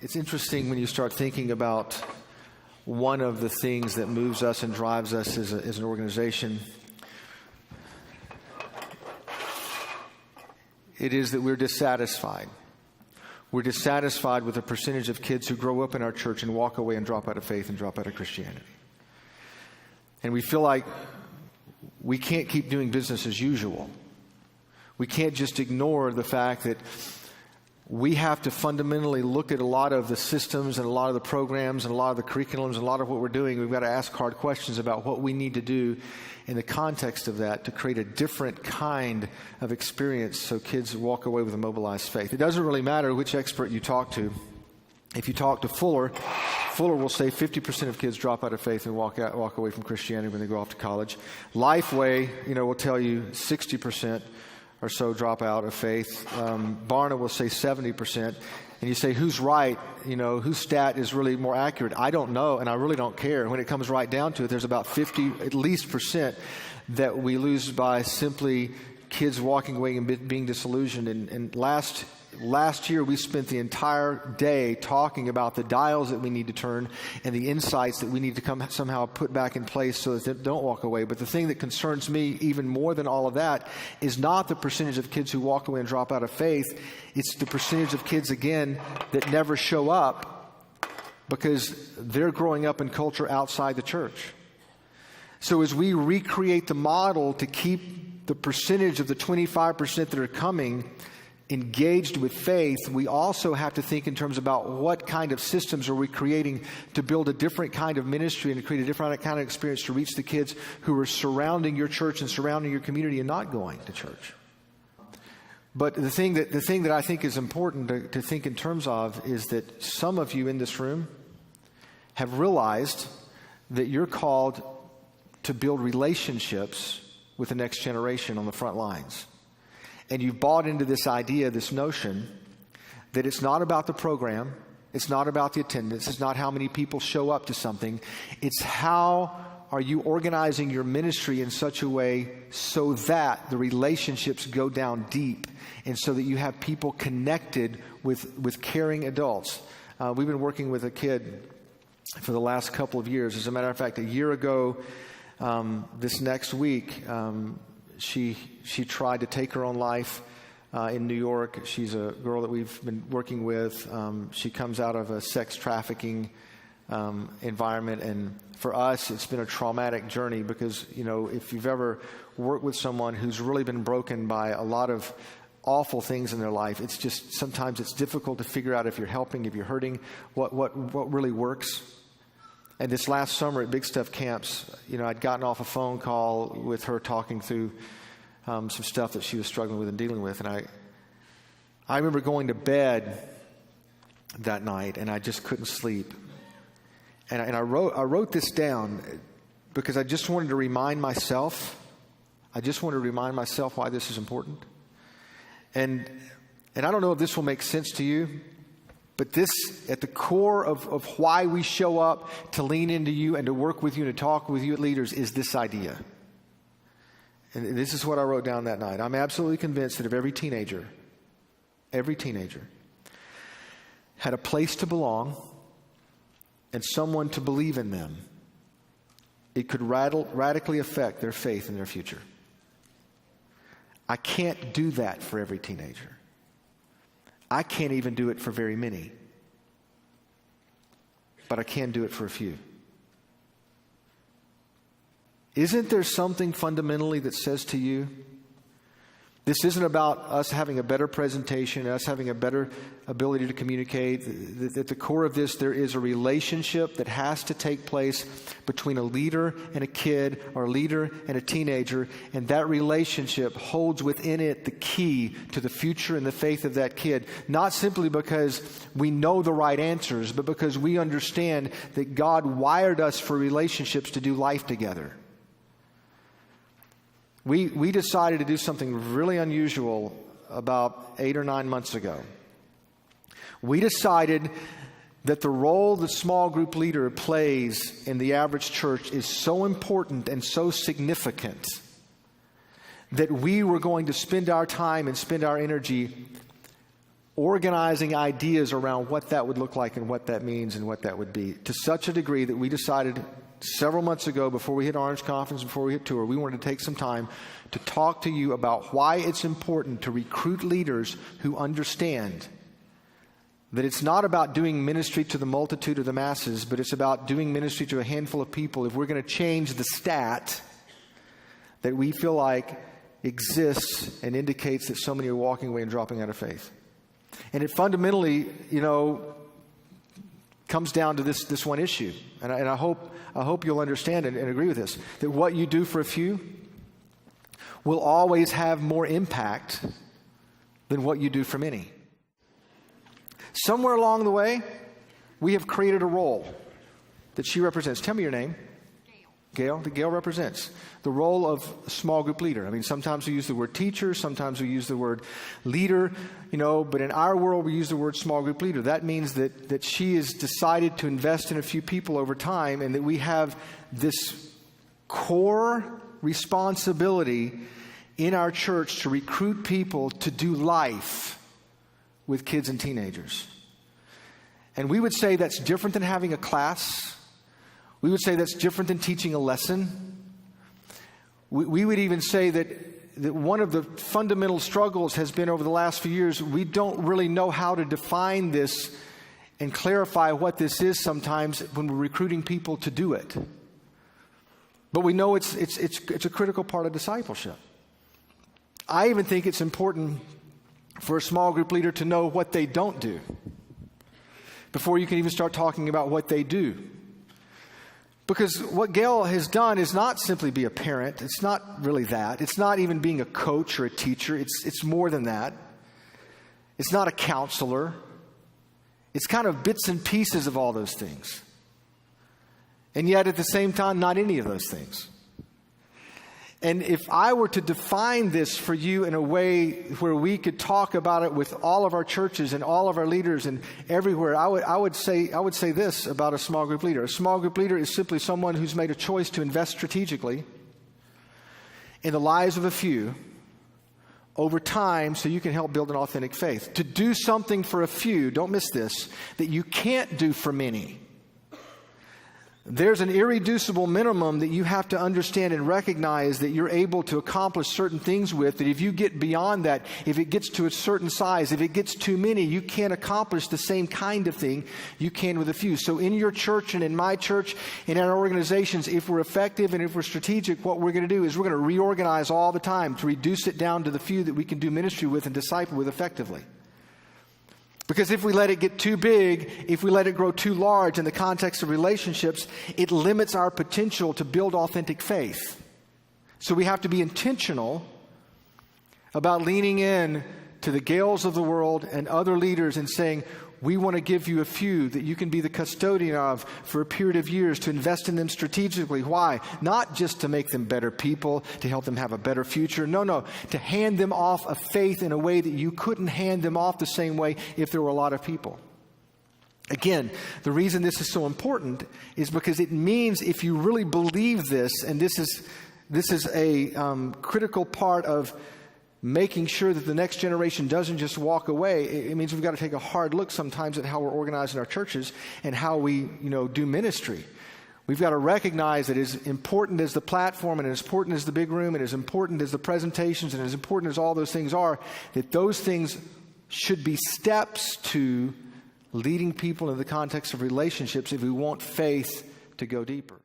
It's interesting when you start thinking about one of the things that moves us and drives us as an organization. It is that we're dissatisfied. We're dissatisfied with the percentage of kids who grow up in our church and walk away and drop out of faith and drop out of Christianity. And we feel like we can't keep doing business as usual. We can't just ignore the fact that we have to fundamentally look at a lot of the systems and a lot of the programs and a lot of the curriculums and a lot of what we're doing. We've got to ask hard questions about what we need to do in the context of that to create a different kind of experience so kids walk away with a mobilized faith. It doesn't really matter which expert you talk to. If you talk to Fuller will say 50% of kids drop out of faith and walk away from Christianity when they go off to college. Lifeway, will tell you 60% or so drop out of faith. Barna will say 70%. And you say, who's right? Whose stat is really more accurate? I don't know, and I really don't care. When it comes right down to it, there's about 50, at least percent, that we lose by simply kids walking away and being disillusioned. And last year, we spent the entire day talking about the dials that we need to turn and the insights that we need to somehow put back in place so that they don't walk away. But the thing that concerns me even more than all of that is not the percentage of kids who walk away and drop out of faith. It's the percentage of kids, again, that never show up because they're growing up in culture outside the church. So as we recreate the model to keep the percentage of the 25% that are coming engaged with faith, we also have to think in terms about what kind of systems are we creating to build a different kind of ministry and to create a different kind of experience to reach the kids who are surrounding your church and surrounding your community and not going to church. But the thing that I think is important to think in terms of is that some of you in this room have realized that you're called to build relationships with the next generation on the front lines. And you've bought into this idea, this notion, that it's not about the program, it's not about the attendance, it's not how many people show up to something, it's how are you organizing your ministry in such a way so that the relationships go down deep and so that you have people connected with caring adults. We've been working with a kid for the last couple of years. As a matter of fact, a year ago, this next week, she tried to take her own life in New York. She's a girl that we've been working with. She comes out of a sex trafficking environment, and for us, it's been a traumatic journey because, if you've ever worked with someone who's really been broken by a lot of awful things in their life, it's just sometimes it's difficult to figure out if you're helping, if you're hurting, what really works. And this last summer at Big Stuff Camps, I'd gotten off a phone call with her talking through some stuff that she was struggling with and dealing with. And I remember going to bed that night, and I just couldn't sleep. And I wrote this down because I just wanted to remind myself. I just wanted to remind myself why this is important. And I don't know if this will make sense to you, but this, at the core of why we show up to lean into you and to work with you and to talk with you at Leaders is this idea. And this is what I wrote down that night. I'm absolutely convinced that if every teenager had a place to belong and someone to believe in them, it could radically affect their faith and their future. I can't do that for every teenager. I can't even do it for very many. But I can do it for a few. Isn't there something fundamentally that says to you, this isn't about us having a better presentation, us having a better ability to communicate. At the core of this, there is a relationship that has to take place between a leader and a kid, or a leader and a teenager, and that relationship holds within it the key to the future and the faith of that kid. Not simply because we know the right answers, but because we understand that God wired us for relationships to do life together. We decided to do something really unusual about 8 or 9 months ago. We decided that the role the small group leader plays in the average church is so important and so significant that we were going to spend our time and spend our energy organizing ideas around what that would look like and what that means and what that would be, to such a degree that we decided several months ago, before we hit Orange Conference, before we hit tour, we wanted to take some time to talk to you about why it's important to recruit leaders who understand that it's not about doing ministry to the multitude or the masses, but it's about doing ministry to a handful of people. If we're going to change the stat that we feel like exists and indicates that so many are walking away and dropping out of faith. And it fundamentally, comes down to this one issue. And I hope you'll understand and agree with this, that what you do for a few will always have more impact than what you do for many. Somewhere along the way, we have created a role that she represents. Tell me your name. Gail. That Gail represents the role of a small group leader. I mean, sometimes we use the word teacher, sometimes we use the word leader, but in our world we use the word small group leader. That means that she has decided to invest in a few people over time, and that we have this core responsibility in our church to recruit people to do life with kids and teenagers. And we would say that's different than having a class. We would say that's different than teaching a lesson. We would even say that one of the fundamental struggles has been over the last few years, we don't really know how to define this and clarify what this is sometimes when we're recruiting people to do it. But we know it's a critical part of discipleship. I even think it's important for a small group leader to know what they don't do before you can even start talking about what they do. Because what Gail has done is not simply be a parent. It's not really that. It's not even being a coach or a teacher. It's more than that. It's not a counselor. It's kind of bits and pieces of all those things. And yet at the same time, not any of those things. And if I were to define this for you in a way where we could talk about it with all of our churches and all of our leaders and everywhere, I would say this about a small group leader. A small group leader is simply someone who's made a choice to invest strategically in the lives of a few over time so you can help build an authentic faith. To do something for a few, don't miss this, that you can't do for many. There's an irreducible minimum that you have to understand and recognize that you're able to accomplish certain things with, that if you get beyond that, if it gets to a certain size, if it gets too many, you can't accomplish the same kind of thing you can with a few. So in your church and in my church and in our organizations, if we're effective and if we're strategic, what we're going to do is we're going to reorganize all the time to reduce it down to the few that we can do ministry with and disciple with effectively. Because if we let it get too big, if we let it grow too large in the context of relationships, it limits our potential to build authentic faith. So we have to be intentional about leaning in to the Gails of the world and other leaders and saying, we want to give you a few that you can be the custodian of for a period of years, to invest in them strategically. Why? Not just to make them better people, to help them have a better future. No, to hand them off a faith in a way that you couldn't hand them off the same way if there were a lot of people. Again, the reason this is so important is because it means if you really believe this, and this is a critical part of making sure that the next generation doesn't just walk away, it means we've got to take a hard look sometimes at how we're organizing our churches and how we, do ministry. We've got to recognize that as important as the platform and as important as the big room and as important as the presentations and as important as all those things are, that those things should be steps to leading people in the context of relationships if we want faith to go deeper.